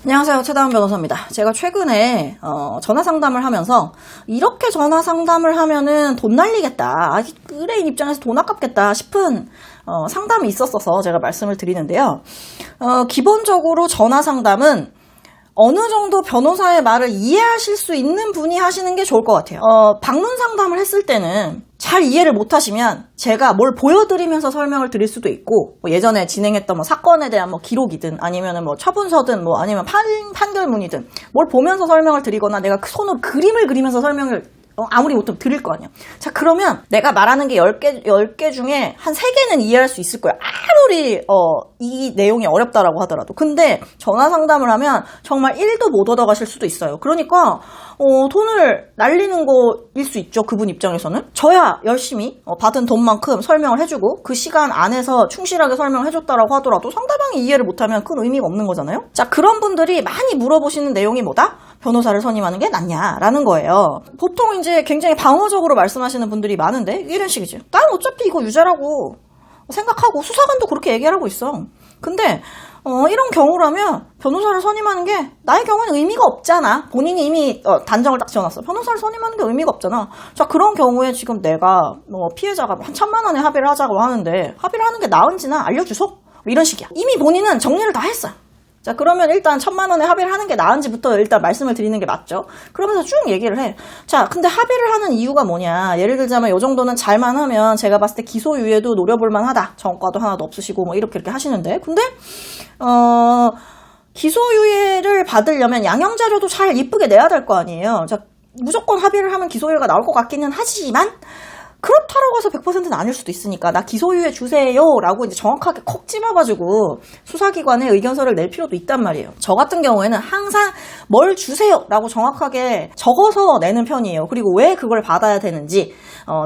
안녕하세요. 최다은 변호사입니다. 제가 최근에 전화 상담을 하면서 이렇게 전화 상담을 하면은 돈 날리겠다, 의뢰인 입장에서 돈 아깝겠다 싶은 상담이 있었어서 제가 말씀을 드리는데요. 기본적으로 전화 상담은 어느 정도 변호사의 말을 이해하실 수 있는 분이 하시는 게 좋을 것 같아요. 방문 상담을 했을 때는 잘 이해를 못 하시면 제가 뭘 보여드리면서 설명을 드릴 수도 있고, 뭐 예전에 진행했던 뭐 사건에 대한 뭐 기록이든 아니면은 뭐 처분서든 뭐 아니면 판결문이든 뭘 보면서 설명을 드리거나 내가 그 손으로 그림을 그리면서 설명을 아무리 못하면 드릴 거 아니야. 자, 그러면 내가 말하는 게 10개 중에 한 3개는 이해할 수 있을 거야. 아무리 이 내용이 어렵다라고 하더라도. 근데 전화 상담을 하면 정말 1도 못 얻어가실 수도 있어요. 그러니까 돈을 날리는 거일 수 있죠. 그분 입장에서는. 저야 열심히 받은 돈만큼 설명을 해주고 그 시간 안에서 충실하게 설명을 해줬다라고 하더라도 상대방이 이해를 못하면 큰 의미가 없는 거잖아요. 자, 그런 분들이 많이 물어보시는 내용이 뭐다? 변호사를 선임하는 게 낫냐라는 거예요. 보통 이제 굉장히 방어적으로 말씀하시는 분들이 많은데 이런 식이지. 난 어차피 이거 유죄라고 생각하고 수사관도 그렇게 얘기하고 있어. 근데 이런 경우라면 변호사를 선임하는 게 나의 경우는 의미가 없잖아. 본인이 이미 단정을 딱 지어놨어. 변호사를 선임하는 게 의미가 없잖아. 자, 그런 경우에 지금 내가 피해자가 한 1,000만 원에 합의를 하자고 하는데 합의를 하는 게 나은지나 알려주소? 이런 식이야. 이미 본인은 정리를 다 했어. 자, 그러면 일단 1,000만 원에 합의를 하는 게 나은지부터 일단 말씀을 드리는 게 맞죠. 그러면서 쭉 얘기를 해. 자, 근데 합의를 하는 이유가 뭐냐. 예를 들자면 이 정도는 잘만 하면 제가 봤을 때 기소유예도 노려볼 만하다. 전과도 하나도 없으시고 뭐 이렇게 하시는데. 근데 기소유예를 받으려면 양형자료도 잘 이쁘게 내야 될 거 아니에요. 자, 무조건 합의를 하면 기소유예가 나올 것 같기는 하지만 그렇다라고 해서 100%는 아닐 수도 있으니까 나 기소유예 주세요 라고 이제 정확하게 콕 집어가지고 수사기관에 의견서를 낼 필요도 있단 말이에요. 저 같은 경우에는 항상 뭘 주세요 라고 정확하게 적어서 내는 편이에요. 그리고 왜 그걸 받아야 되는지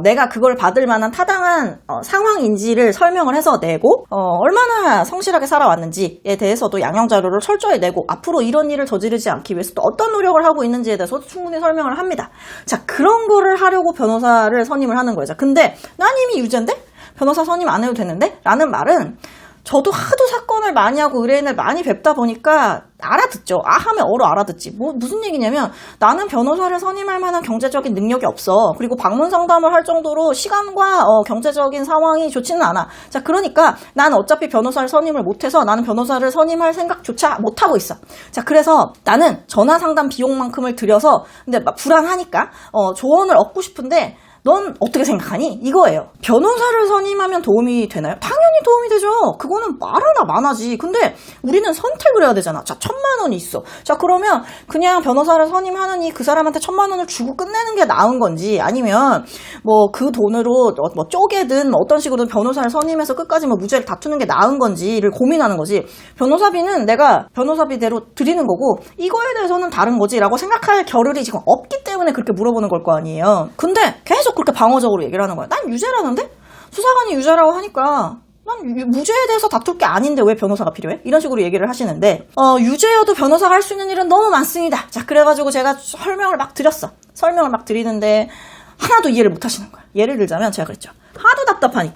내가 그걸 받을 만한 타당한 상황인지를 설명을 해서 내고 얼마나 성실하게 살아왔는지에 대해서도 양형자료를 철저히 내고 앞으로 이런 일을 저지르지 않기 위해서 또 어떤 노력을 하고 있는지에 대해서 충분히 설명을 합니다. 자, 그런 거를 하려고 변호사를 선임을 하는 거예요. 근데 난 이미 유죄인데? 변호사 선임 안 해도 되는데? 라는 말은 저도 하도 사건을 많이 하고 의뢰인을 많이 뵙다 보니까 알아듣죠. 하면 알아듣지. 무슨 얘기냐면 나는 변호사를 선임할 만한 경제적인 능력이 없어. 그리고 방문 상담을 할 정도로 시간과 경제적인 상황이 좋지는 않아. 자, 그러니까 나는 어차피 변호사를 선임을 못해서 나는 변호사를 선임할 생각조차 못하고 있어. 자, 그래서 나는 전화 상담 비용만큼을 들여서 근데 막 불안하니까 조언을 얻고 싶은데 넌 어떻게 생각하니? 이거예요. 변호사를 선임하면 도움이 되나요? 당연히 도움이 되죠. 그거는 말하나 마나지. 근데 우리는 선택을 해야 되잖아. 자, 1,000만 원이 있어. 자, 그러면 그냥 변호사를 선임하느니 그 사람한테 1,000만 원을 주고 끝내는 게 나은 건지 아니면 뭐 그 돈으로 뭐 쪼개든 뭐 어떤 식으로든 변호사를 선임해서 끝까지 뭐 무죄를 다투는 게 나은 건지를 고민하는 거지. 변호사비는 내가 변호사비대로 드리는 거고 이거에 대해서는 다른 거지라고 생각할 겨를이 지금 없기 때문에 그렇게 물어보는 걸 거 아니에요. 근데 계속 그렇게 방어적으로 얘기를 하는 거야. 난 유죄라는데? 수사관이 유죄라고 하니까 난 무죄에 대해서 다툴 게 아닌데 왜 변호사가 필요해? 이런 식으로 얘기를 하시는데 유죄여도 변호사가 할 수 있는 일은 너무 많습니다. 자, 그래가지고 제가 설명을 막 드렸어. 설명을 막 드리는데 하나도 이해를 못 하시는 거야. 예를 들자면 제가 그랬죠. 하도 답답하니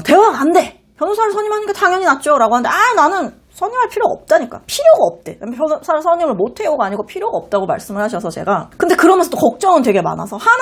대화가 안 돼. 변호사를 선임하는 게 당연히 낫죠 라고 하는데 나는 선임할 필요가 없다니까. 필요가 없대. 변호사를 선임을 못해요가 아니고 필요가 없다고 말씀을 하셔서 제가 근데 그러면서 또 걱정은 되게 많아서 하나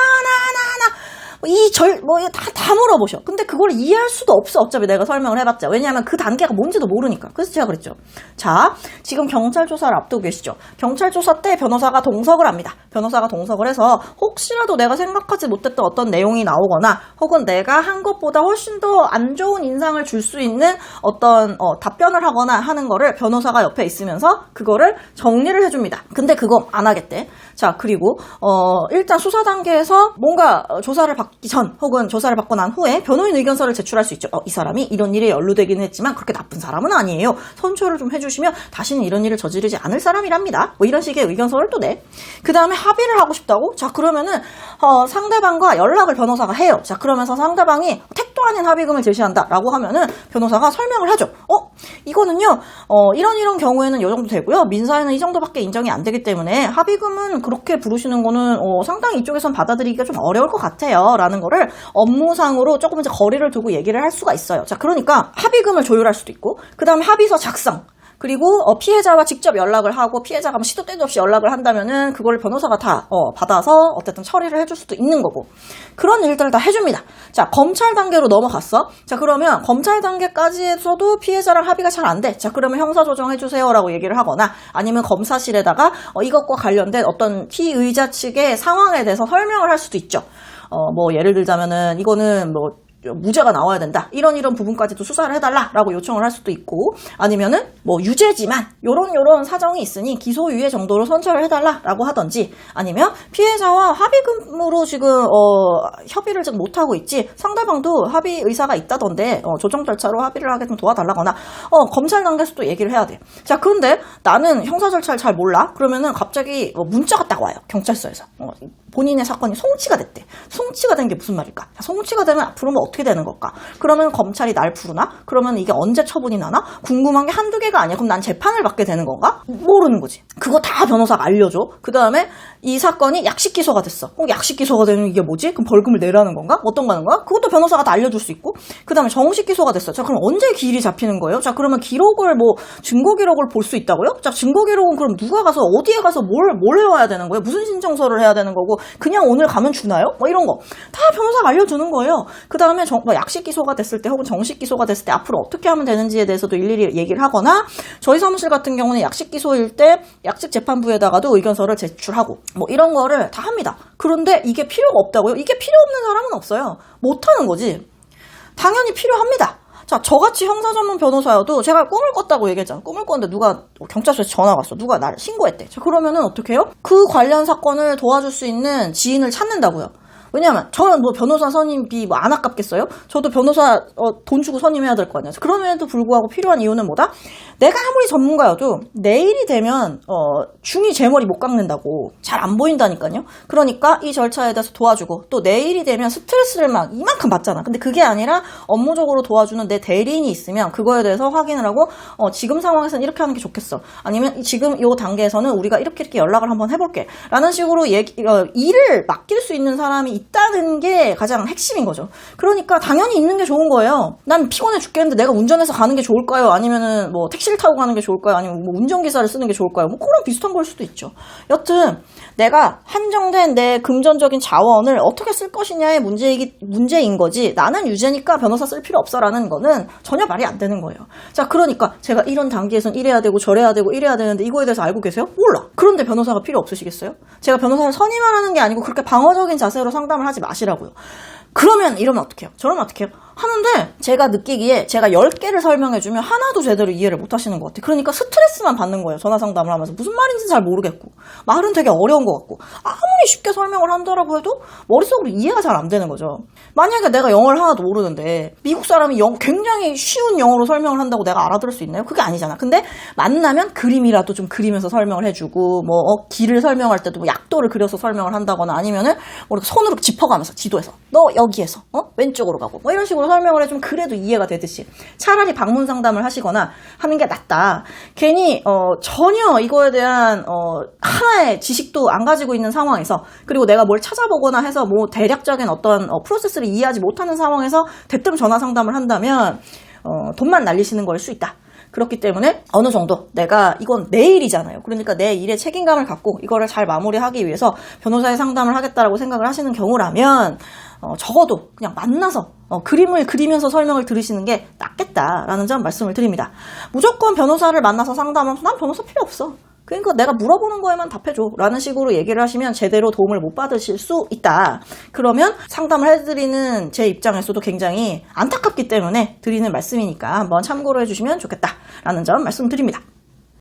다 물어보셔. 근데 그걸 이해할 수도 없어. 어차피 내가 설명을 해봤자. 왜냐하면 그 단계가 뭔지도 모르니까. 그래서 제가 그랬죠. 자, 지금 경찰 조사를 앞두고 계시죠. 경찰 조사 때 변호사가 동석을 합니다. 변호사가 동석을 해서 혹시라도 내가 생각하지 못했던 어떤 내용이 나오거나 혹은 내가 한 것보다 훨씬 더 안 좋은 인상을 줄 수 있는 어떤 답변을 하거나 하는 거를 변호사가 옆에 있으면서 그거를 정리를 해줍니다. 근데 그거 안 하겠대. 자, 그리고 일단 수사 단계에서 뭔가 조사를 받기 전 혹은 조사를 받고 난 후에 변호인 의견서를 제출할 수 있죠. 이 사람이 이런 일에 연루되기는 했지만 그렇게 나쁜 사람은 아니에요. 선처를 좀 해주시면 다시는 이런 일을 저지르지 않을 사람이랍니다. 뭐 이런 식의 의견서를 또 내. 그 다음에 합의를 하고 싶다고? 자, 그러면은 상대방과 연락을 변호사가 해요. 자, 그러면서 상대방이 택도 아닌 합의금을 제시한다 라고 하면은 변호사가 설명을 하죠. 이거는요 이런 경우에는 이 정도 되고요. 민사에는 이 정도밖에 인정이 안 되기 때문에 합의금은 그렇게 부르시는 거는 상당히 이쪽에선 받아들이기가 좀 어려울 것 같아요 라는 거를 업무상으로 조금 이제 거리를 두고 얘기를 할 수가 있어요. 자, 그러니까 합의금을 조율할 수도 있고 그 다음에 합의서 작성, 그리고 피해자와 직접 연락을 하고 피해자가 뭐 시도 때도 없이 연락을 한다면은 그걸 변호사가 다 받아서 어쨌든 처리를 해줄 수도 있는 거고 그런 일들을 다 해줍니다. 자, 검찰 단계로 넘어갔어. 자, 그러면 검찰 단계까지에서도 피해자랑 합의가 잘 안 돼. 자, 그러면 형사 조정해주세요라고 얘기를 하거나 아니면 검사실에다가 이것과 관련된 어떤 피의자 측의 상황에 대해서 설명을 할 수도 있죠. 뭐 예를 들자면은 이거는 뭐 무죄가 나와야 된다. 이런 부분까지도 수사를 해달라라고 요청을 할 수도 있고 아니면은 뭐 유죄지만 요런 사정이 있으니 기소유예 정도로 선처를 해달라라고 하던지 아니면 피해자와 합의금으로 지금 협의를 지금 못하고 있지 상대방도 합의 의사가 있다던데 조정 절차로 합의를 하게 좀 도와달라거나 검찰 단계에서도 얘기를 해야 돼. 자, 그런데 나는 형사 절차를 잘 몰라. 그러면은 갑자기 문자가 딱 와요. 경찰서에서. 본인의 사건이 송치가 됐대. 송치가 된 게 무슨 말일까? 자, 송치가 되면 앞으로 뭐 어떻게 되는 걸까? 그러면 검찰이 날 부르나? 그러면 이게 언제 처분이 나나? 궁금한 게 한두 개가 아니야. 그럼 난 재판을 받게 되는 건가? 모르는 거지. 그거 다 변호사가 알려줘. 그 다음에 이 사건이 약식 기소가 됐어. 약식 기소가 되는 이게 뭐지? 그럼 벌금을 내라는 건가? 어떤 거는 거야? 그것도 변호사가 다 알려줄 수 있고 그 다음에 정식 기소가 됐어. 자, 그럼 언제 기일이 잡히는 거예요? 자, 그러면 기록을 증거 기록을 볼 수 있다고요? 자, 증거 기록은 그럼 누가 가서 어디에 가서 뭘 해와야 되는 거예요? 무슨 신청서를 해야 되는 거고 그냥 오늘 가면 주나요? 뭐 이런 거 다 변호사가 알려주는 거예요. 그 다음에 약식 기소가 됐을 때 혹은 정식 기소가 됐을 때 앞으로 어떻게 하면 되는지에 대해서도 일일이 얘기를 하거나 저희 사무실 같은 경우는 약식 기소일 때 약식 재판부에다가도 의견서를 제출하고 뭐 이런 거를 다 합니다. 그런데 이게 필요가 없다고요? 이게 필요 없는 사람은 없어요. 못하는 거지. 당연히 필요합니다. 자, 저같이 형사 전문 변호사여도 제가 꿈을 꿨다고 얘기했잖아. 꿈을 꿨는데 누가 경찰서에서 전화가 왔어. 누가 나를 신고했대. 자, 그러면은 어떻게 해요? 그 관련 사건을 도와줄 수 있는 지인을 찾는다고요. 왜냐면 저는 뭐 변호사 선임비 안 아깝겠어요? 저도 변호사 돈 주고 선임해야 될 거 아니야. 그럼에도 불구하고 필요한 이유는 뭐다? 내가 아무리 전문가여도 내일이 되면 중이 제 머리 못 깎는다고 잘 안 보인다니까요. 그러니까 이 절차에 대해서 도와주고 또 내일이 되면 스트레스를 막 이만큼 받잖아. 근데 그게 아니라 업무적으로 도와주는 내 대리인이 있으면 그거에 대해서 확인을 하고 지금 상황에서는 이렇게 하는 게 좋겠어. 아니면 지금 이 단계에서는 우리가 이렇게 연락을 한번 해볼게. 라는 식으로 일을 맡길 수 있는 사람이 있다는 게 가장 핵심인 거죠. 그러니까 당연히 있는 게 좋은 거예요. 난 피곤해 죽겠는데 내가 운전해서 가는 게 좋을까요? 아니면은 뭐 택시를 타고 가는 게 좋을까요? 아니면 뭐 운전기사를 쓰는 게 좋을까요? 뭐 그거랑 비슷한 걸 수도 있죠. 여튼 내가 한정된 내 금전적인 자원을 어떻게 쓸 것이냐의 문제인 거지 나는 유죄니까 변호사 쓸 필요 없어라는 거는 전혀 말이 안 되는 거예요. 자, 그러니까 제가 이런 단계에선 이래야 되고 저래야 되고 이래야 되는데 이거에 대해서 알고 계세요? 몰라. 그런데 변호사가 필요 없으시겠어요? 제가 변호사를 선임하라는 게 아니고 그렇게 방어적인 자세로 상담을 하지 마시라고요. 그러면 이러면 어떡해요? 저러면 어떡해요? 하는데 제가 느끼기에 제가 10개를 설명해주면 하나도 제대로 이해를 못 하시는 것 같아요. 그러니까 스트레스만 받는 거예요. 전화 상담을 하면서 무슨 말인지 잘 모르겠고 말은 되게 어려운 것 같고 아무리 쉽게 설명을 한다라고 해도 머릿속으로 이해가 잘 안 되는 거죠. 만약에 내가 영어를 하나도 모르는데 미국 사람이 굉장히 쉬운 영어로 설명을 한다고 내가 알아들을 수 있나요? 그게 아니잖아. 근데 만나면 그림이라도 좀 그리면서 설명을 해주고 뭐 길을 설명할 때도 뭐 약도를 그려서 설명을 한다거나 아니면은 뭐 이렇게 손으로 짚어가면서 지도에서 너 여기에서 왼쪽으로 가고 뭐 이런 식으로 설명을 해주면 그래도 이해가 되듯이 차라리 방문 상담을 하시거나 하는 게 낫다. 괜히 전혀 이거에 대한 하나의 지식도 안 가지고 있는 상황에서 그리고 내가 뭘 찾아보거나 해서 뭐 대략적인 어떤 프로세스를 이해하지 못하는 상황에서 대뜸 전화 상담을 한다면 돈만 날리시는 걸 수 있다. 그렇기 때문에 어느 정도 내가 이건 내 일이잖아요. 그러니까 내 일에 책임감을 갖고 이거를 잘 마무리하기 위해서 변호사의 상담을 하겠다라고 생각을 하시는 경우라면 적어도 그냥 만나서 그림을 그리면서 설명을 들으시는 게 낫겠다라는 점 말씀을 드립니다. 무조건 변호사를 만나서 상담하면서 난 변호사 필요 없어. 그러니까 내가 물어보는 거에만 답해줘 라는 식으로 얘기를 하시면 제대로 도움을 못 받으실 수 있다. 그러면 상담을 해드리는 제 입장에서도 굉장히 안타깝기 때문에 드리는 말씀이니까 한번 참고로 해주시면 좋겠다 라는 점 말씀드립니다.